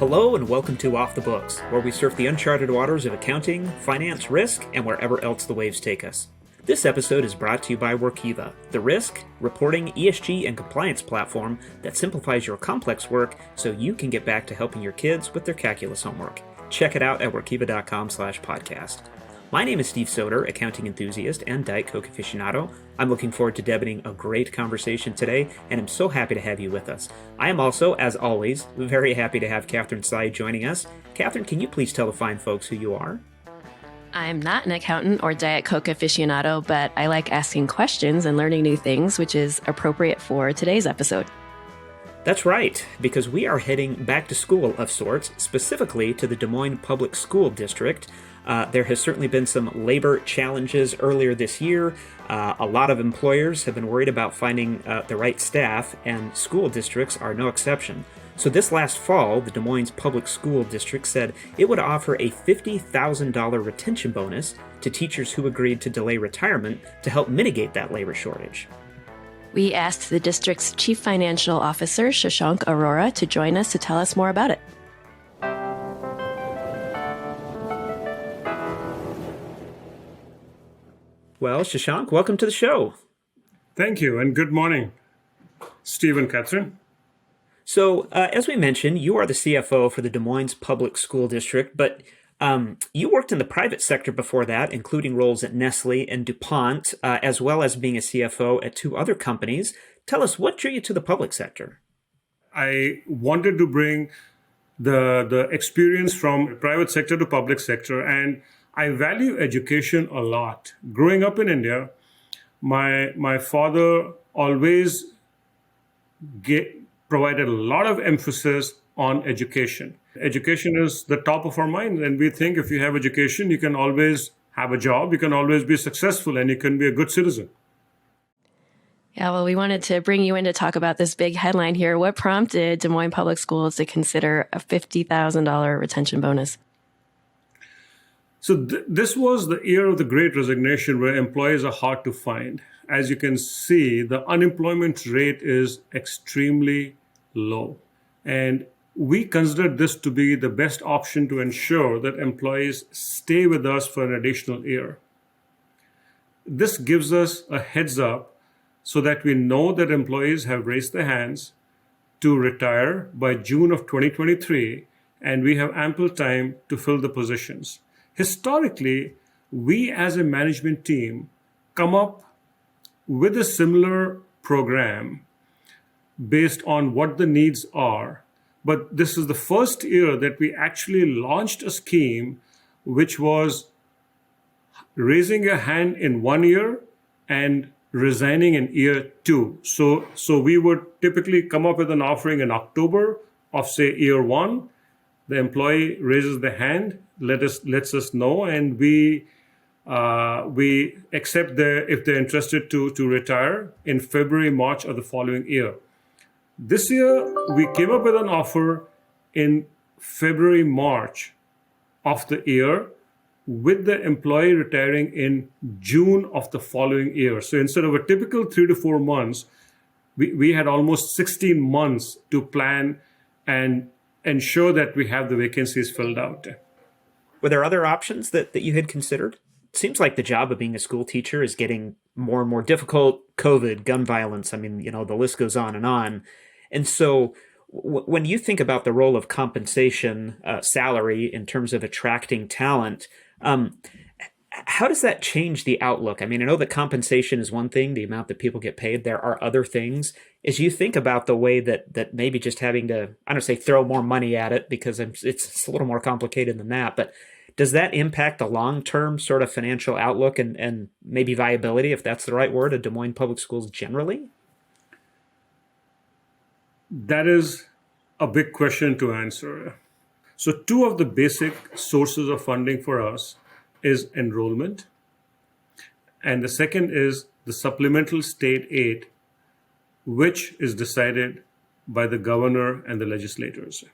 Hello and welcome to Off the Books, where we surf the uncharted waters of accounting, finance, risk, and wherever else the waves take us. This episode is brought to you by Workiva, the risk, reporting, ESG, and compliance platform that simplifies your complex work so you can get back to helping your kids with their calculus homework. Check it out at workiva.com/podcast. My name is Steve Soder, accounting enthusiast and Diet Coke aficionado. I'm looking forward to debating a great conversation today, and I'm so happy to have you with us. I am also, as always, very happy to have Catherine Tsai joining us. Catherine, can you please tell the fine folks who you are? I'm not an accountant or Diet Coke aficionado, but I like asking questions and learning new things, which is appropriate for today's episode. That's right, because we are heading back to school of sorts, specifically to the Des Moines Public School District. There has certainly been some labor challenges earlier this year. A lot of employers have been worried about finding the right staff, and school districts are no exception. So this last fall, the Des Moines Public School District said it would offer a $50,000 retention bonus to teachers who agreed to delay retirement to help mitigate that labor shortage. We asked the district's chief financial officer, Shashank Aurora, to join us to tell us more about it. Well, Shashank, welcome to the show. Thank you, and good morning, Steve and Catherine. So, as we mentioned, you are the CFO for the Des Moines Public School District, but you worked in the private sector before that, including roles at Nestle and DuPont, as well as being a CFO at two other companies. Tell us, what drew you to the public sector? I wanted to bring the experience from private sector to public sector, and I value education a lot. Growing up in India, my father always provided a lot of emphasis on education. Education is the top of our mind, and we think if you have education, you can always have a job, you can always be successful, and you can be a good citizen. Yeah, well, we wanted to bring you in to talk about this big headline here. What prompted Des Moines Public Schools to consider a $50,000 retention bonus? So this was the year of the Great Resignation, where employees are hard to find. As you can see, the unemployment rate is extremely low. And we considered this to be the best option to ensure that employees stay with us for an additional year. This gives us a heads up so that we know that employees have raised their hands to retire by June of 2023, and we have ample time to fill the positions. Historically, we as a management team come up with a similar program based on what the needs are. But this is the first year that we actually launched a scheme which was raising your hand in 1 year and resigning in year 2. So we would typically come up with an offering in October of, say, year 1. The employee raises the hand, lets us know, and we accept if they're interested to retire in February, March of the following year. This year, we came up with an offer in February, March of the year, with the employee retiring in June of the following year. So instead of a typical 3 to 4 months, we had almost 16 months to plan and ensure that we have the vacancies filled out. Were there other options that you had considered? It seems like the job of being a school teacher is getting more and more difficult. COVID, gun violence, I mean, the list goes on and on. And so when you think about the role of compensation, salary in terms of attracting talent, how does that change the outlook? I mean, I know that compensation is one thing, the amount that people get paid. There are other things. As you think about the way that maybe just having to, I don't say throw more money at it, because it's a little more complicated than that, but does that impact the long-term sort of financial outlook and maybe viability, if that's the right word, of Des Moines Public Schools generally? That is a big question to answer. So two of the basic sources of funding for us is enrollment, and the second is the supplemental state aid, which is decided by the governor and the legislators.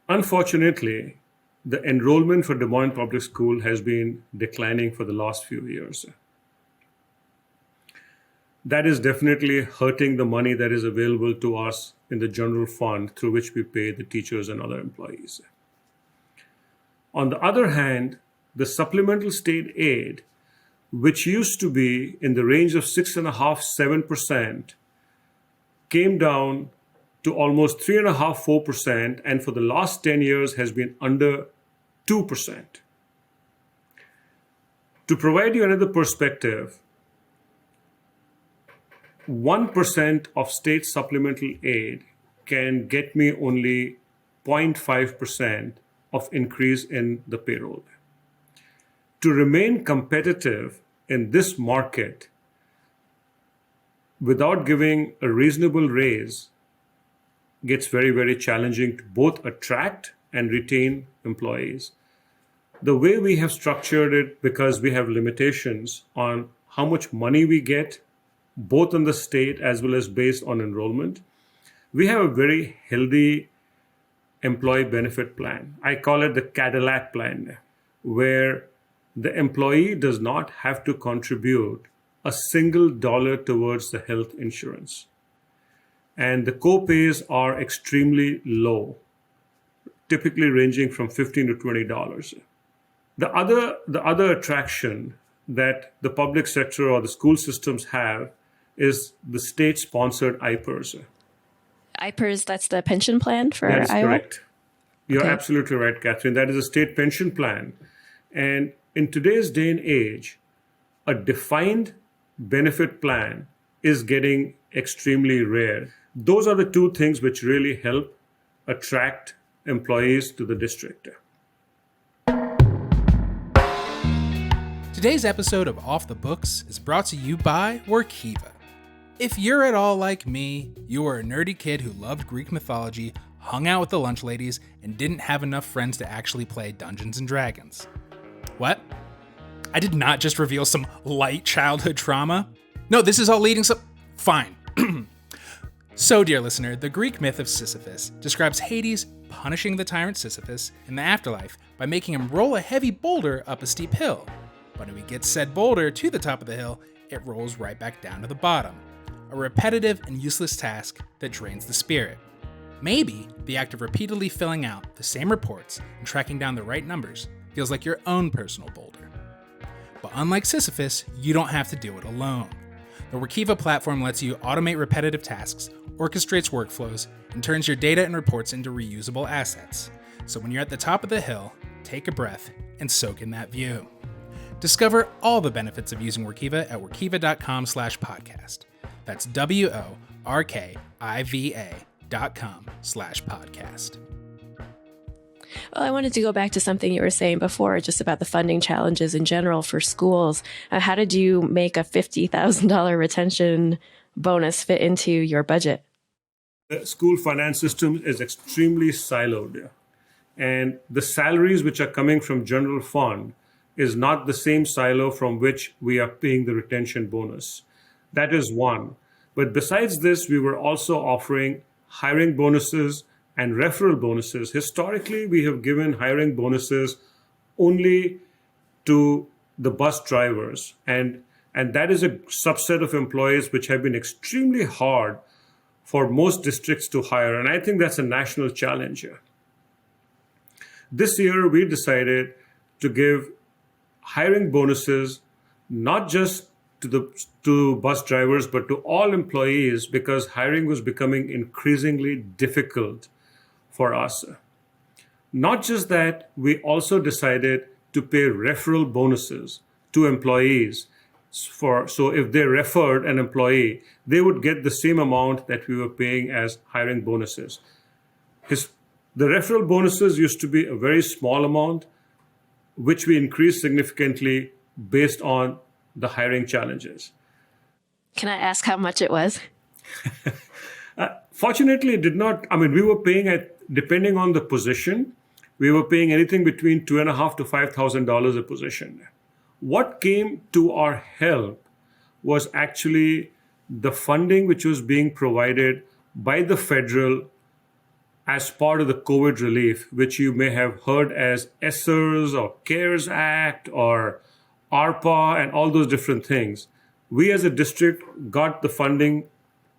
Unfortunately, the enrollment for Des Moines Public School has been declining for the last few years. that is definitely hurting the money that is available to us in the general fund through which we pay the teachers and other employees. On the other hand, the supplemental state aid, which used to be in the range of 6.5–7%, came down to almost 3.5–4%, and for the last 10 years has been under 2%. To provide you another perspective, 1% of state supplemental aid can get me only 0.5% of increase in the payroll. To remain competitive in this market without giving a reasonable raise gets very, very challenging to both attract and retain employees. The way we have structured it, because we have limitations on how much money we get, both on the state as well as based on enrollment, we have a very healthy employee benefit plan. I call it the Cadillac plan, where the employee does not have to contribute a single dollar towards the health insurance. And the co-pays are extremely low, typically ranging from $15 to $20. The other attraction that the public sector or the school systems have is the state-sponsored IPERS. IPERS, that's the pension plan for That is Iowa? correct. You're Okay. absolutely right, Catherine. That is a state pension plan. And in today's day and age, a defined benefit plan is getting extremely rare. Those are the two things which really help attract employees to the district. Today's episode of Off the Books is brought to you by Workiva. If you're at all like me, you were a nerdy kid who loved Greek mythology, hung out with the lunch ladies, and didn't have enough friends to actually play Dungeons & Dragons. What? I did not just reveal some light childhood trauma. No, this is all leading some... Fine. So, dear listener, the Greek myth of Sisyphus describes Hades punishing the tyrant Sisyphus in the afterlife by making him roll a heavy boulder up a steep hill. But when he gets said boulder to the top of the hill, it rolls right back down to the bottom. A repetitive and useless task that drains the spirit. Maybe the act of repeatedly filling out the same reports and tracking down the right numbers feels like your own personal boulder. But unlike Sisyphus, you don't have to do it alone. The Workiva platform lets you automate repetitive tasks, orchestrates workflows, and turns your data and reports into reusable assets. So when you're at the top of the hill, take a breath and soak in that view. Discover all the benefits of using Workiva at workiva.com/podcast. That's WORKIVA.com/podcast. Well, I wanted to go back to something you were saying before, just about the funding challenges in general for schools. How did you make a $50,000 retention bonus fit into your budget? The school finance system is extremely siloed. And the salaries which are coming from general fund is not the same silo from which we are paying the retention bonus. That is one. But besides this, we were also offering hiring bonuses and referral bonuses. Historically, we have given hiring bonuses only to the bus drivers. And that is a subset of employees which have been extremely hard for most districts to hire. And I think that's a national challenge here. This year, we decided to give hiring bonuses not just to bus drivers, but to all employees, because hiring was becoming increasingly difficult for us. Not just that, we also decided to pay referral bonuses to employees. So if they referred an employee, they would get the same amount that we were paying as hiring bonuses. The referral bonuses used to be a very small amount, which we increased significantly based on the hiring challenges. Can I ask how much it was? Fortunately, it did not. I mean, we were paying depending on the position, we were paying anything between $2,500 to $5,000 a position. What came to our help was actually the funding which was being provided by the federal as part of the COVID relief, which you may have heard as ESSERS or CARES Act or ARPA and all those different things. We as a district got the funding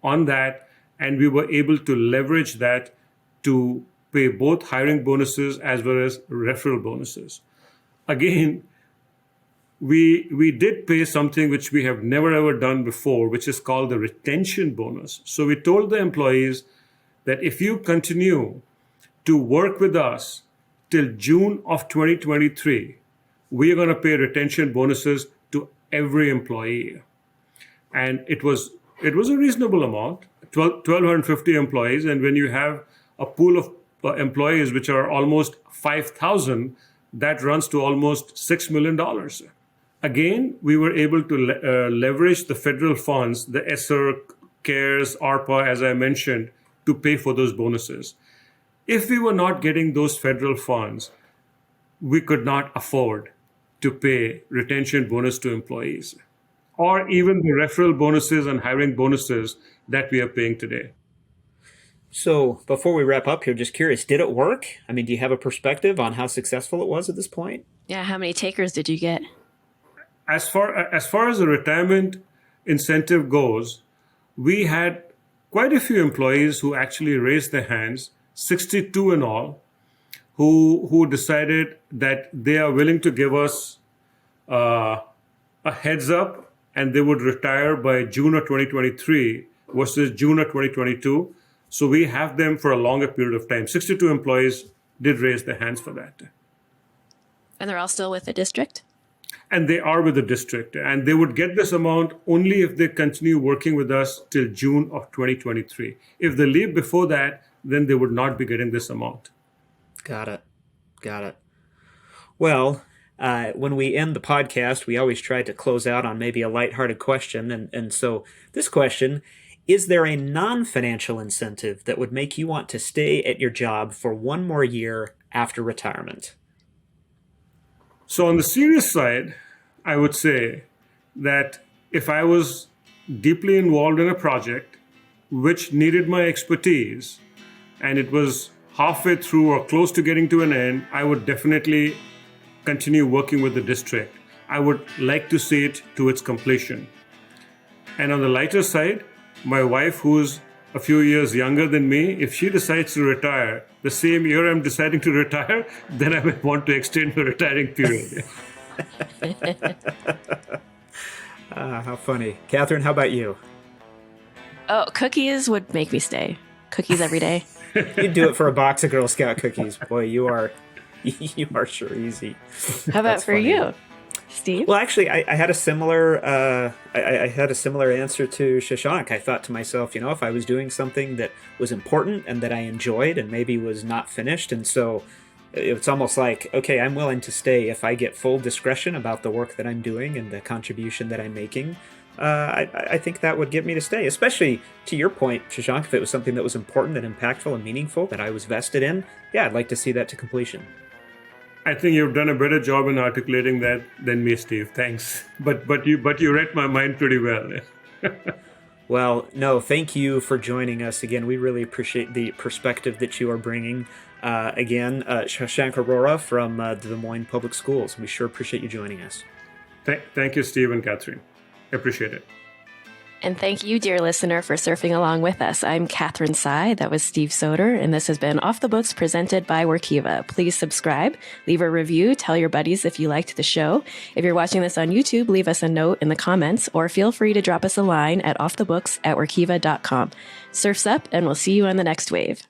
on that, and we were able to leverage that to pay both hiring bonuses as well as referral bonuses. Again, we did pay something which we have never ever done before, which is called the retention bonus. So we told the employees that if you continue to work with us till June of 2023, we are going to pay retention bonuses to every employee. And it was a reasonable amount, 1,250 employees. And when you have a pool of employees which are almost 5,000, that runs to almost $6 million. Again, we were able to leverage the federal funds, the ESSER, CARES, ARPA, as I mentioned, to pay for those bonuses. If we were not getting those federal funds, we could not afford to pay retention bonus to employees, or even the referral bonuses and hiring bonuses that we are paying today. So before we wrap up here, just curious, did it work? I mean, do you have a perspective on how successful it was at this point? Yeah, how many takers did you get? As far as the retirement incentive goes, we had quite a few employees who actually raised their hands, 62 in all, who decided that they are willing to give us a heads up and they would retire by June of 2023 versus June of 2022. So we have them for a longer period of time. 62 employees did raise their hands for that. And they're all still with the district? And they are with the district. And they would get this amount only if they continue working with us till June of 2023. If they leave before that, then they would not be getting this amount. Got it. Well, when we end the podcast, we always try to close out on maybe a lighthearted question. And so this question, is there a non-financial incentive that would make you want to stay at your job for one more year after retirement? So on the serious side, I would say that if I was deeply involved in a project which needed my expertise and it was halfway through or close to getting to an end, I would definitely continue working with the district. I would like to see it to its completion. And on the lighter side, my wife, who's a few years younger than me, if she decides to retire the same year I'm deciding to retire, then I might want to extend the retiring period. How funny. Catherine, how about you? Oh, cookies would make me stay. Cookies every day. You'd do it for a box of Girl Scout cookies. Boy, you are sure easy. How about for you, Steve? Well, actually, I had a similar I had a similar answer to Shashank. I thought to myself, if I was doing something that was important and that I enjoyed and maybe was not finished, and so it's almost like, okay, I'm willing to stay if I get full discretion about the work that I'm doing and the contribution that I'm making. I think that would get me to stay, especially to your point, Shashank, if it was something that was important and impactful and meaningful that I was vested in. Yeah, I'd like to see that to completion. I think you've done a better job in articulating that than me, Steve. Thanks. But you read my mind pretty well. Well, no, thank you for joining us again. We really appreciate the perspective that you are bringing. Again, Shashank Aurora from the Des Moines Public Schools. We sure appreciate you joining us. Thank you, Steve and Catherine. I appreciate it. And thank you, dear listener, for surfing along with us. I'm Catherine Tsai. That was Steve Soder. And this has been Off the Books presented by Workiva. Please subscribe, leave a review, tell your buddies if you liked the show. If you're watching this on YouTube, leave us a note in the comments or feel free to drop us a line at offthebooks@workiva.com. Surf's up, and we'll see you on the next wave.